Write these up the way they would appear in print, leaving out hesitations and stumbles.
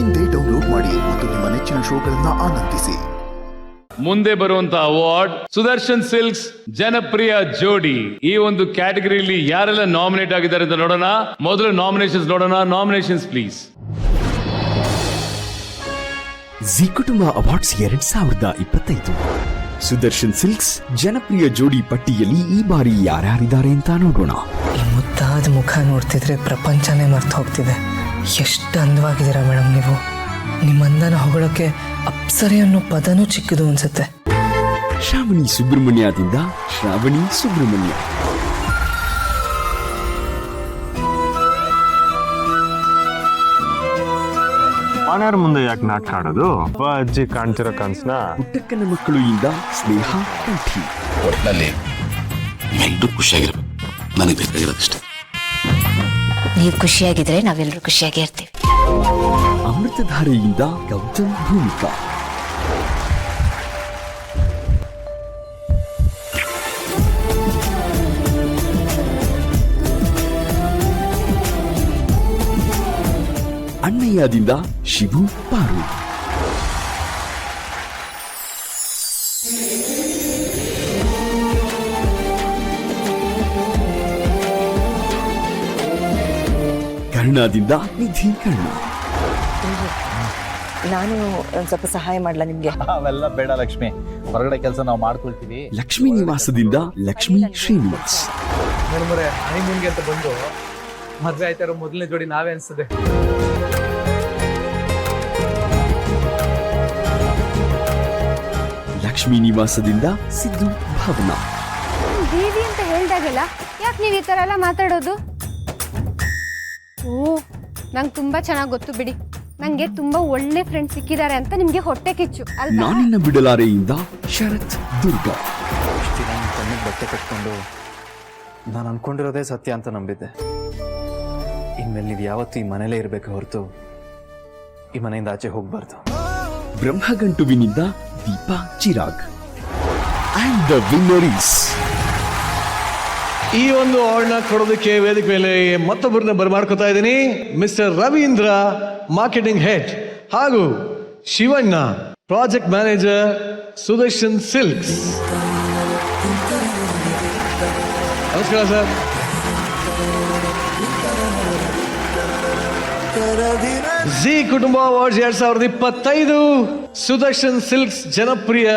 ಇಂದೇ ಡೌನ್ಲೋಡ್ ಮಾಡಿ ಮತ್ತು ನಿಮ್ಮ ನೆಚ್ಚಿನ ಶೋಗಳನ್ನ ಆನಂದಿಸಿ. ಮುಂದೆ ಬರುವಂತ ಅವಾರ್ಡ್ ಸುದರ್ಶನ್ ಸಿಲ್ಕ್ಸ್ ಜನಪ್ರಿಯ ಜೋಡಿ. ಈ ಒಂದು ಕ್ಯಾಟಗರಿಯಲ್ಲಿ ಯಾರೆಲ್ಲ ನಾಮಿನೇಟ್ ಆಗಿದ್ದಾರೆ ಅಂತ ನೋಡೋಣ. ಮೊದಲು ನಾಮಿನೇಷನ್ಸ್ ನೋಡೋಣ. Nominations please. ಜಿ ಕುಟುಂಬ ಅವಾರ್ಡ್ಸ್ 2025 ಸುದರ್ಶನ್ ಸಿಲ್ಕ್ಸ್ ಜನಪ್ರಿಯ ಜೋಡಿ ಪಟ್ಟಿಯಲ್ಲಿ ಈ ಬಾರಿ ಯಾರ್ಯಾರಿದ್ದಾರೆ ಅಂತ ನೋಡೋಣ. ಈ ಮುದ್ದಾದ ಮುಖ ನೋಡ್ತಿದ್ರೆ ಪ್ರಪಂಚನೇ ಮರ್ತು ಹೋಗ್ತಿದೆ. ಎಷ್ಟು ಅಂದವಾಗಿದ್ದೀರಾ ಮೇಡಮ್ ನೀವು. ನಿಮ್ಮ ಅಂದನ ಹೊಗಳಕ್ಕೆ ಅಪ್ಸರೆ ಅನ್ನೋ ಪದನೂ ಚಿಕ್ಕದು ಅನ್ಸುತ್ತೆ. ಶ್ರಾವಣಿ ಸುಬ್ರಹ್ಮಣ್ಯದಿಂದ ಶ್ರಾವಣಿ ಸುಬ್ರಹ್ಮಣ್ಯ. ಮನೆಯವ್ರ ಮುಂದೆ ಯಾಕೆ ನಾಟಕ ಆಡೋದು? ಅಜ್ಜಿ ಕಾಣ್ತಿರೋ ಕನ್ಸ್ನ ಪುಟ್ಟಕ್ಕನ ಮಕ್ಕಳು ಇಂದ ಸ್ನೇಹ ಕಂಠಿ. ಒಟ್ಟಿನಲ್ಲಿ ಎಲ್ಲರೂ ಖುಷಿಯಾಗಿರ್ಬೇಕು. ನನಗೆ ಬೇಕಾಗಿರೋದಷ್ಟೇ. ನೀವು ಖುಷಿಯಾಗಿದ್ರೆ ನಾವೆಲ್ಲರೂ ಖುಷಿಯಾಗಿ ಇರ್ತೀವಿ. ಅಮೃತಧಾರೆಯಿಂದ ಗೌತಮ್ ಭೂಮಿಕಾ. ಅಣ್ಣಯ್ಯದಿಂದ ಶಿವು ಪಾರು. ಕರ್ಣದಿಂದ ನಿಧಿ ಕರ್ಣ. ನಾನು ಒಂದ್ ಸ್ವಲ್ಪ ಸಹಾಯ ಮಾಡ್ಲಾ ನಿಮ್ಗೆ? ಅವೆಲ್ಲ ಬೇಡ ಲಕ್ಷ್ಮಿ, ಹೊರಗಡೆ ಕೆಲಸ ನಾವು ಮಾಡ್ಕೊಳ್ತೀವಿ. ಲಕ್ಷ್ಮೀ ನಿವಾಸದಿಂದ ಲಕ್ಷ್ಮೀ ಶ್ರೀನಿವಾಸ್. ಹನಿಮೂನ್ಗೆ ಅಂತ ಬಂದು ಮದ್ವೆ ಆಯ್ತಾರೋ ಮೊದಲನೇ ಜೋಡಿ ನಾವೇ ಅನ್ಸ್ತದೆ. ಲಕ್ಷ್ಮೀ ನಿವಾಸದಿಂದ ಸಿದ್ದು ಭಾವನಾ. ದೇವಿ ಅಂತ ಹೇಳ್ದಾಗೆಲ್ಲ ಯಾಕೆ ನೀವು ಈ ತರ ಎಲ್ಲ ಮಾತಾಡೋದು? ಓ, ನಂಗೆ ತುಂಬಾ ಚೆನ್ನಾಗಿ ಗೊತ್ತು ಬಿಡಿ. ನಂಗೆ ತುಂಬಾ ಒಳ್ಳೆ ಫ್ರೆಂಡ್ ಸಿಕ್ಕಿದ್ದಾರೆ ಅಂತ ನಿಮ್ಗೆ ಹೊಟ್ಟೆ ಕಿಚ್ಚು ಅಲ್ವಾ? ನಾನಿನ್ನ ಬಿಡಲಾರೆಯಿಂದ ಶರತ್ ದುರ್ಗಾ. ಇಷ್ಟು ದಿನ ನನ್ನ ಕಣ್ಣಿಗೆ ಬಟ್ಟೆ ಕಟ್ಕೊಂಡು ನಾನು ಅನ್ಕೊಂಡಿರೋದೇ ಸತ್ಯ ಅಂತ ನಂಬಿದ್ದೆ. ಇನ್ಮೇಲೆ ನೀವು ಯಾವತ್ತೂ ಈ ಮನೇಲೇ ಇರಬೇಕು ಹೊರತು ಈ ಮನೆಯಿಂದ ಆಚೆ ಹೋಗ್ಬಾರ್ದು. ಬ್ರಹ್ಮಗಂಟುವಿನಿಂದ Deepa Chirag. And the winner is ಈ ಒಂದು ಅವಾರ್ಡ್ನ ಕೊಡೋದಕ್ಕೆ ವೇದಿಕೆ ಮೇಲೆ ಮತ್ತೊಬ್ಬರನ್ನ ಬರಮಾಡ್ಕೊತಾ ಇದ್ದೀನಿ. ಮಿಸ್ಟರ್ ರವೀಂದ್ರ, ಮಾರ್ಕೆಟಿಂಗ್ ಹೆಡ್, ಹಾಗೂ Shivanna, project manager, Sudarshan silks. ನಮಸ್ಕಾರ ಸರ್. ಜಿ ಕುಟುಂಬ ಅವಾರ್ಡ್ಸ್ 2025 ಸುದರ್ಶನ್ ಸಿಲ್ಕ್ಸ್ ಜನಪ್ರಿಯ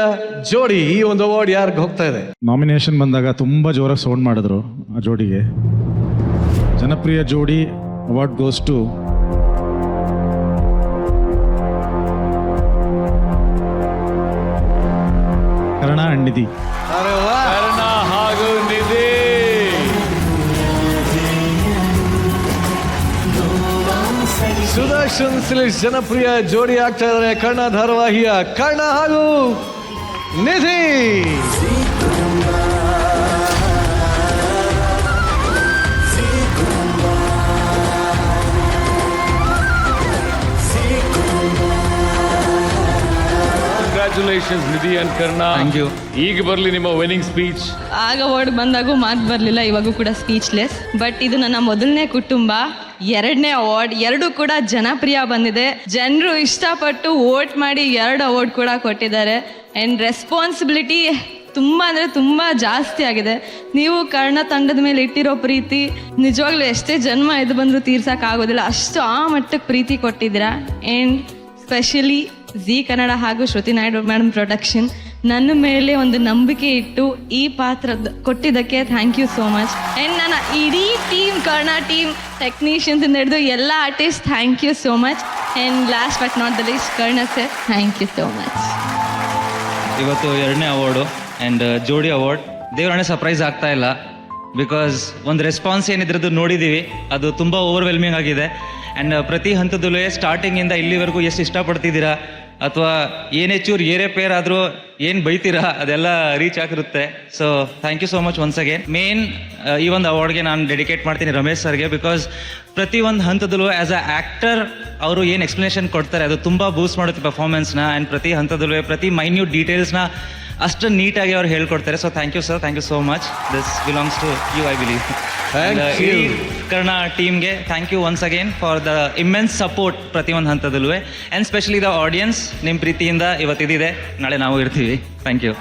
ಜೋಡಿ. ಈ ಒಂದು ಅವಾರ್ಡ್ ಯಾರಿಗೆ ಹೋಗ್ತಾ ಇದೆ? ನಾಮಿನೇಷನ್ ಬಂದಾಗ ತುಂಬ ಜೋರಾಗಿ ಸೌಂಡ್ ಮಾಡಿದ್ರು ಆ ಜೋಡಿಗೆ. ಜನಪ್ರಿಯ ಜೋಡಿ award goes to Karna and Nidhi. Karna ಹಾಗೂ ನಿಧಿ. ಸುದರ್ಶನ್ ಸಿಲ್ಕ್ಸ್ ಜನಪ್ರಿಯ ಜೋಡಿ ಆಗ್ತಾ ಇದ್ದಾರೆ ಕರ್ಣ ಧಾರಾವಾಹಿಯ ಕರ್ಣ ಹಾಗೂ Nidhi. Congratulations Nidhi and Karna. Thank you. ಈಗ ಬರಲಿ ನಿಮ್ಮ ವಿನ್ನಿಂಗ್ ಸ್ಪೀಚ್. ಆಗ ಅವಾರ್ಡ್ ಬಂದಾಗೂ ಮಾತು ಬರಲಿಲ್ಲ, ಇವಾಗೂ ಕೂಡ ಸ್ಪೀಚ್ಲೆಸ್. ಬಟ್ ಇದು ನನ್ನ ಮೊದಲನೇ ಕುಟುಂಬ, ಎರಡನೇ ಅವಾರ್ಡ್, ಎರಡೂ ಕೂಡ ಜನಪ್ರಿಯ ಬಂದಿದೆ. ಜನರು ಇಷ್ಟಪಟ್ಟು ವೋಟ್ ಮಾಡಿ 2 ಅವಾರ್ಡ್ ಕೂಡ ಕೊಟ್ಟಿದ್ದಾರೆ. ಆ್ಯಂಡ್ ರೆಸ್ಪಾನ್ಸಿಬಿಲಿಟಿ ತುಂಬ ಅಂದರೆ ತುಂಬ ಜಾಸ್ತಿ ಆಗಿದೆ. ನೀವು ಕರ್ಣ ತಂಡದ ಮೇಲೆ ಇಟ್ಟಿರೋ ಪ್ರೀತಿ ನಿಜವಾಗ್ಲೂ ಎಷ್ಟೇ ಜನ್ಮ ಎದ್ದು ಬಂದರೂ ತೀರ್ಸೋಕ್ಕಾಗೋದಿಲ್ಲ, ಅಷ್ಟು ಆ ಮಟ್ಟಕ್ಕೆ ಪ್ರೀತಿ ಕೊಟ್ಟಿದ್ದೀರಾ. ಆ್ಯಂಡ್ ಸ್ಪೆಷಲಿ ಜಿ ಕನ್ನಡ ಹಾಗೂ ಶ್ರುತಿ ನಾಯ್ಡು ಮೇಡಮ್ ಪ್ರೊಡಕ್ಷನ್ ನನ್ನ ಮೇಲೆ ಒಂದು ನಂಬಿಕೆ ಇಟ್ಟು ಈ ಪಾತ್ರ ಕೊಟ್ಟಿದ್ದಕ್ಕೆ thank you so much. And ನನ್ನ ಇಡೀ ಟೀಮ್, ಕರ್ಣ ಟೀಮ್, ಟೆಕ್ನಿಷಿಯನ್ಸ್ ಇಂದ ಹಿಡಿದು ಎಲ್ಲ artist, thank you so much. And last but not the least Karna sir, thank you so much. ಇವತ್ತು 2ನೇ ಅವಾರ್ಡು ಆ್ಯಂಡ್ ಜೋಡಿ ಅವಾರ್ಡ್. ದೇವರಾಣೆ ಸರ್ಪ್ರೈಸ್ ಆಗ್ತಾ ಇಲ್ಲ, ಬಿಕಾಸ್ ಒಂದು ರೆಸ್ಪಾನ್ಸ್ ಏನಿದ್ರದ್ದು ನೋಡಿದ್ದೀವಿ, ಅದು ತುಂಬ ಓವರ್ವೆಲ್ಮಿಂಗ್ ಆಗಿದೆ. ಆ್ಯಂಡ್ ಪ್ರತಿ ಹಂತದಲ್ಲೂ ಸ್ಟಾರ್ಟಿಂಗಿಂದ ಇಲ್ಲಿವರೆಗೂ ಎಷ್ಟು ಇಷ್ಟಪಡ್ತಿದ್ದೀರಾ, ಅಥವಾ ಏನೇ ಚೂರು ಏರೇ ಆದರೂ ಏನು ಬೈತೀರಾ ಅದೆಲ್ಲ ರೀಚ್ ಆಗಿರುತ್ತೆ. So thank you so much once again. Main ಈ ಒಂದು ಅವಾರ್ಡ್ಗೆ ನಾನು ಡೆಡಿಕೇಟ್ ಮಾಡ್ತೀನಿ ರಮೇಶ್ ಸರ್ಗೆ, ಬಿಕಾಸ್ ಪ್ರತಿ ಒಂದು ಹಂತದಲ್ಲೂ ಆ್ಯಸ್ ಅ ಆ್ಯಕ್ಟರ್ ಅವರು ಏನು ಎಕ್ಸ್ಪ್ಲನೇಷನ್ ಕೊಡ್ತಾರೆ ಅದು ತುಂಬ ಬೂಸ್ಟ್ ಮಾಡುತ್ತೆ ಪರ್ಫಾರ್ಮೆನ್ಸ್ನ. ಆ್ಯಂಡ್ ಪ್ರತಿ ಹಂತದಲ್ಲೂ ಪ್ರತಿ ಮೈನ್ಯೂಟ್ ಡೀಟೇಲ್ಸ್ನ ಅಷ್ಟು ನೀಟಾಗಿ ಅವ್ರು ಹೇಳ್ಕೊಡ್ತಾರೆ. So thank you sir, thank you so much. This belongs to you, I believe. ಈ ಕರ್ಣ ಟೀಮ್ಗೆ thank you once again for the immense support ಪ್ರತಿಯೊಂದು ಹಂತದಲ್ಲೂ. ಆ್ಯಂಡ್ ಸ್ಪೆಷಲಿ ದ ಆಡಿಯನ್ಸ್, ನಿಮ್ಮ ಪ್ರೀತಿಯಿಂದ ಇವತ್ತಿದೆ, ನಾಳೆ ನಾವು ಇರ್ತೀವಿ. Thank you.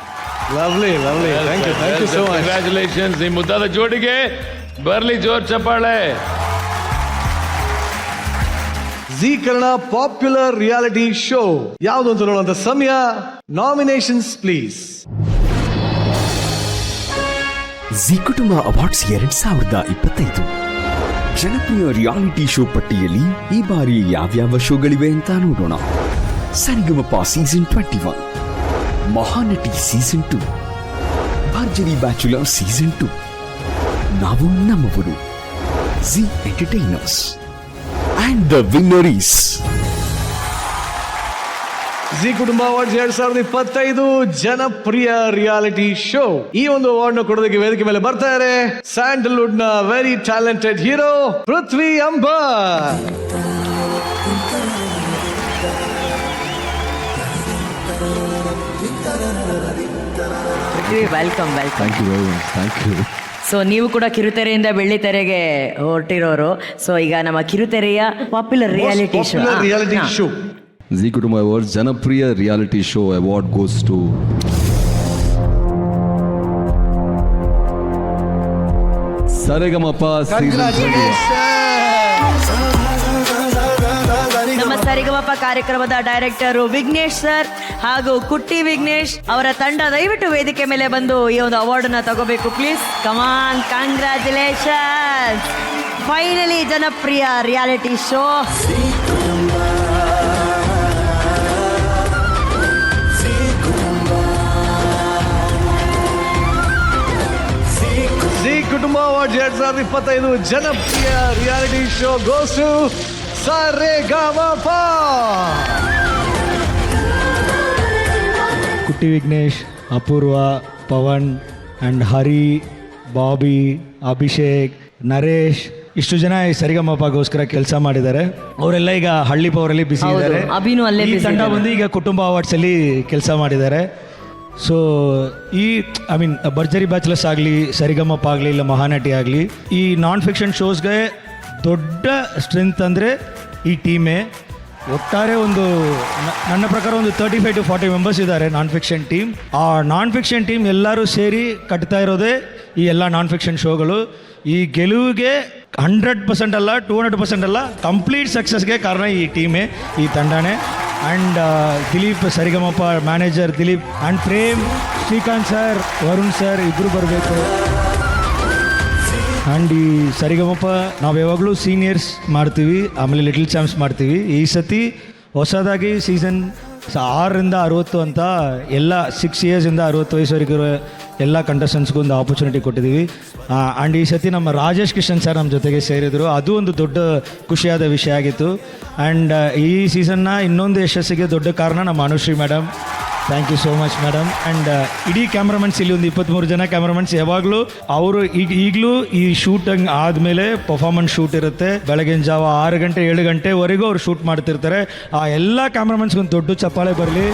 Lovely lovely, thank you so much. Congratulations. ಈ ಮುದ್ದಾದ ಜೋಡಿಗೆ ಬರ್ಲಿ ಜೋರ್ ಚಪ್ಪಾಳೆ. Zee Kannada popular reality show ಯಾವುದು ಅಂತ ನೋಡುವಂತ ಸಮಯ. Nominations please. ಜಿ ಕುಟುಂಬ ಅವಾರ್ಡ್ಸ್ 2025 ಜನಪ್ರಿಯ ರಿಯಾಲಿಟಿ ಶೋ ಪಟ್ಟಿಯಲ್ಲಿ ಈ ಬಾರಿ ಯಾವ್ಯಾವ ಶೋಗಳಿವೆ ಅಂತ ನೋಡೋಣ. ಸರಿಗಮಪ ಸೀಸನ್ 21, ಮಹಾನಟಿ ಸೀಸನ್ 2, ಭರ್ಜರಿ ಬ್ಯಾಚುಲರ್ ಸೀಸನ್ 2, ನಾವು ನಮ್ಮವರು, G entertainers. And the winner is G ಕುಟುಂಬ ಅವಾರ್ಡ್ಸ್ 2025 ಜನಪ್ರಿಯ ರಿಯಾಲಿಟಿ ಶೋ. ಈ ಒಂದು ಅವಾರ್ಡ್ ನ ಕೊಡೋದಕ್ಕೆ ವೇದಿಕೆ ಮೇಲೆ ಬರ್ತಾರೆ ಸ್ಯಾಂಡಲ್ವುಡ್ ನ very talented hero Prithvi Ambar. Welcome welcome. Thank you very much. Thank you. So ನೀವು ಕೂಡ ಕಿರುತೆರೆಯಿಂದ ಬೆಳ್ಳಿತೆರೆಗೆ ಹೊರಟಿರೋರು. ಸೊ ಈಗ ನಮ್ಮ ಕಿರುತೆರೆಯ ಪಾಪ್ಯುಲರ್ ರಿಯಾಲಿಟಿ ಶೋ ಜಿ ಕುಟುಂಬ ಅವಾರ್ಡ್ಸ್ ಜನಪ್ರಿಯ reality show award goes to Sarigamapa ನಮ್ಮ ಸರಿಗಮಪ ಕಾರ್ಯಕ್ರಮದ ಡೈರೆಕ್ಟರು ವಿಘ್ನೇಶ್ ಸರ್ ಹಾಗೂ ಕುಟ್ಟಿ ವಿಘ್ನೇಶ್ ಅವರ ತಂಡ ದಯವಿಟ್ಟು ವೇದಿಕೆ ಮೇಲೆ ಬಂದು ಈ ಒಂದು ಅವಾರ್ಡ್ ನ ತಗೋಬೇಕು ಪ್ಲೀಸ್. Come on, congratulation. ಫೈನಲಿ ಜನಪ್ರಿಯ reality show. Zee Kutumba award 2025 ಜನಪ್ರಿಯ reality show goes to Sarigamapa. Kutti Vignesh, Apoorva, Pavan and Hari, Bobby, Abhishek, Naresh, ಇಷ್ಟು ಜನ ಈ ಸರಿಗಮಪಗೋಸ್ಕರ ಕೆಲಸ ಮಾಡಿದ್ದಾರೆ. ಅವರೆಲ್ಲ ಈಗ ಹಳ್ಳಿ ಪವರಲ್ಲಿ ಬಿಸಿ ಇದ್ದಾರೆ. ಅಭಿನೂ ಅಲ್ಲೇ ಈ ತಂಡ ಬಂದು ಈಗ ಕುಟುಂಬ ಅವಾರ್ಡ್ಸ್ ಅಲ್ಲಿ ಕೆಲಸ ಮಾಡಿದ್ದಾರೆ. ಸೊ ಈ ಐ ಮೀನ್ ಭರ್ಜರಿ ಬ್ಯಾಚುಲರ್ಸ್ ಆಗಲಿ, ಸರಿಗಮಪ ಆಗಲಿ, ಇಲ್ಲ ಮಹಾನಟಿ ಆಗಲಿ, ಈ ನಾನ್ ಫಿಕ್ಷನ್ ಶೋಸ್ಗೆ ದೊಡ್ಡ ಸ್ಟ್ರೆಂತ್ ಅಂದರೆ ಈ ಟೀಮೇ. ಒಟ್ಟಾರೆ ಒಂದು ನನ್ನ ಪ್ರಕಾರ ಒಂದು 35 to 40 ಮೆಂಬರ್ಸ್ ಇದ್ದಾರೆ ನಾನ್ ಫಿಕ್ಷನ್ ಟೀಮ್. ಆ ನಾನ್ ಫಿಕ್ಷನ್ ಟೀಮ್ ಎಲ್ಲರೂ ಸೇರಿ ಕಟ್ತಾ ಇರೋದೇ ಈ ಎಲ್ಲ ನಾನ್ ಫಿಕ್ಷನ್ ಶೋಗಳು. ಈ ಗೆಲುವಿಗೆ 100% ಅಲ್ಲ, 200% ಅಲ್ಲ, ಕಂಪ್ಲೀಟ್ ಸಕ್ಸಸ್ಗೆ ಕಾರಣ ಈ ಟೀಮೇ, ಈ ತಂಡನೇ. And Dileep, Sarigamapa manager Dileep, and Prem, Srikanth sir, Varun sir ಇಬ್ಬರು ಬರಬೇಕು. ಆ್ಯಂಡ್ ಈ ಸರಿಗಮಪ ನಾವು ಯಾವಾಗಲೂ ಸೀನಿಯರ್ಸ್ ಮಾಡ್ತೀವಿ, ಆಮೇಲೆ ಲಿಟಲ್ ಚಾಂಪ್ಸ್ ಮಾಡ್ತೀವಿ. ಈ ಸತಿ ಹೊಸದಾಗಿ ಸೀಸನ್ 6ರಿಂದ 60 ಅಂತ ಎಲ್ಲ 6 ಇಯರ್ಸಿಂದ 60 ವಯಸ್ಸುವರೆಗೂ ಎಲ್ಲ ಕಂಟೆಸ್ಟೆಂಟ್ಸ್ಗೂ ಒಂದು ಆಪರ್ಚುನಿಟಿ ಕೊಟ್ಟಿದ್ದೀವಿ. ಆ್ಯಂಡ್ ಈ ಸತಿ ನಮ್ಮ ರಾಜೇಶ್ ಕಿಶನ್ ಸರ್ ನಮ್ಮ ಜೊತೆಗೆ ಸೇರಿದರು. ಅದು ಒಂದು ದೊಡ್ಡ ಖುಷಿಯಾದ ವಿಷಯ ಆಗಿತ್ತು. ಆ್ಯಂಡ್ ಈ ಸೀಸನ್ನ ಇನ್ನೊಂದು ಯಶಸ್ಸಿಗೆ ದೊಡ್ಡ ಕಾರಣ ನಮ್ಮ Anushree madam. Thank you so much madam. And ಇಡೀ ಕ್ಯಾಮ್ರಾಮನ್ಸ್, ಇಲ್ಲಿ ಒಂದು 23 ಜನ ಕ್ಯಾಮ್ರಾಮನ್ಸ್ ಯಾವಾಗಲೂ ಅವರು ಈಗಲೂ ಈ ಶೂಟಿಂಗ್ ಆದಮೇಲೆ ಪರ್ಫಾರ್ಮೆನ್ಸ್ ಶೂಟ್ ಇರುತ್ತೆ. ಬೆಳಗಿನ ಜಾವ 6 ಗಂಟೆ 7 ಗಂಟೆವರೆಗೂ ಅವ್ರು ಶೂಟ್ ಮಾಡ್ತಿರ್ತಾರೆ. ಆ ಎಲ್ಲ ಕ್ಯಾಮ್ರಾಮನ್ಸ್ಗೊಂದು ದೊಡ್ಡ ಚಪ್ಪಾಳೆ ಬರಲಿ.